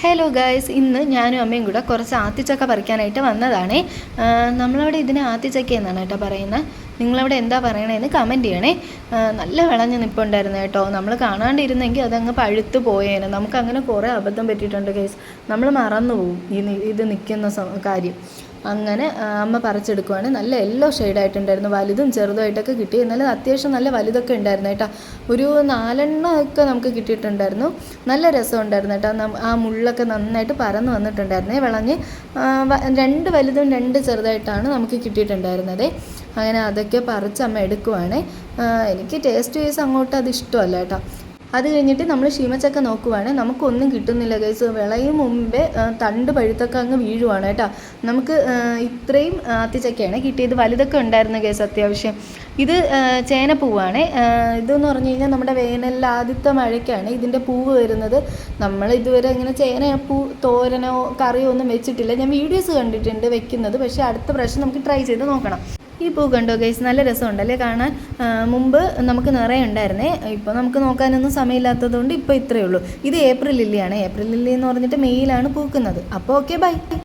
Hello guys, ഇന്ന് ഞാനും അമ്മയും കൂടെ കുറച്ച് ആത്തിച്ചക്ക പറിക്കാനായിട്ട് വന്നതാണേ. നമ്മളവിടെ ഇതിനെ ആത്തിച്ചക്ക എന്നാണ് കേട്ടോ പറയുന്നത്. നിങ്ങളവിടെ എന്താ പറയണതെന്ന് കമൻറ്റ് ചെയ്യണേ. നല്ല വിളഞ്ഞ് നിൽപ്പുണ്ടായിരുന്നു കേട്ടോ. നമ്മൾ കാണാണ്ടിരുന്നെങ്കിൽ അതങ്ങ് പഴുത്ത് പോയേനെ. നമുക്കങ്ങനെ കുറേ അബദ്ധം പറ്റിയിട്ടുണ്ട് ഗൈസ്. നമ്മൾ മറന്നു പോകും ഇത് നിൽക്കുന്ന കാര്യം. അങ്ങനെ അമ്മ പറിച്ചെടുക്കുവാണ്. നല്ല യെല്ലോ ഷെയ്ഡായിട്ടുണ്ടായിരുന്നു. വലുതും ചെറുതുമായിട്ടൊക്കെ കിട്ടി. എന്നാലും അത്യാവശ്യം നല്ല വലുതൊക്കെ ഉണ്ടായിരുന്നു കേട്ടോ. ഒരു 4 ഒക്കെ നമുക്ക് കിട്ടിയിട്ടുണ്ടായിരുന്നു. നല്ല രസമുണ്ടായിരുന്നു കേട്ടോ. ആ മുള്ളൊക്കെ നന്നായിട്ട് പരന്ന് വന്നിട്ടുണ്ടായിരുന്നേ. വിളഞ്ഞ് 2 വലുതും 2 ചെറുതായിട്ടാണ് നമുക്ക് കിട്ടിയിട്ടുണ്ടായിരുന്നത്. അങ്ങനെ അതൊക്കെ പറിച്ച് അമ്മ എടുക്കുവാണ്. എനിക്ക് ടേസ്റ്റ് വൈസ് അങ്ങോട്ട് അത് ഇഷ്ടമല്ല കേട്ടോ. അത് കഴിഞ്ഞിട്ട് നമ്മൾ ശീമച്ചക്ക നോക്കുവാണ്. നമുക്കൊന്നും കിട്ടുന്നില്ല ഗൈസ്. വിളയും മുമ്പേ തണ്ട് പഴുത്തൊക്കെ അങ്ങ് വീഴുവാണ് കേട്ടോ. നമുക്ക് ഇത്രയും ആത്തിച്ചക്കയാണ് കിട്ടിയത്. വലുതൊക്കെ ഉണ്ടായിരുന്നു ഗൈസ് അത്യാവശ്യം. ഇത് ചേനപ്പൂവാണ്. ഇതെന്ന് പറഞ്ഞു കഴിഞ്ഞാൽ നമ്മുടെ വേനലിൽ ആദ്യത്തെ മഴയ്ക്കാണ് ഇതിൻ്റെ പൂവ് വരുന്നത്. നമ്മൾ ഇതുവരെ ഇങ്ങനെ ചേനപ്പൂ തോരനോ കറിയോ ഒന്നും വെച്ചിട്ടില്ല. ഞാൻ വീഡിയോസ് കണ്ടിട്ടുണ്ട് വെക്കുന്നത്. പക്ഷേ അടുത്ത പ്രാവശ്യം നമുക്ക് ട്രൈ ചെയ്ത് നോക്കണം. ഈ പൂ കണ്ടോ ഗൈസ്, നല്ല രസമുണ്ടല്ലേ കാണാൻ. മുമ്പ് നമുക്ക് നിറയെ ഉണ്ടായിരുന്നേ. ഇപ്പോൾ നമുക്ക് നോക്കാനൊന്നും സമയമില്ലാത്തതുകൊണ്ട് ഇപ്പോൾ ഇത്രയേ ഉള്ളൂ. ഇത് ഏപ്രിൽ ലില്ലിയാണ്. ഏപ്രിൽ ലില്ലി എന്ന് പറഞ്ഞിട്ട് മെയ്യിലാണ് പൂക്കുന്നത്. അപ്പോൾ ഓക്കെ, ബൈ.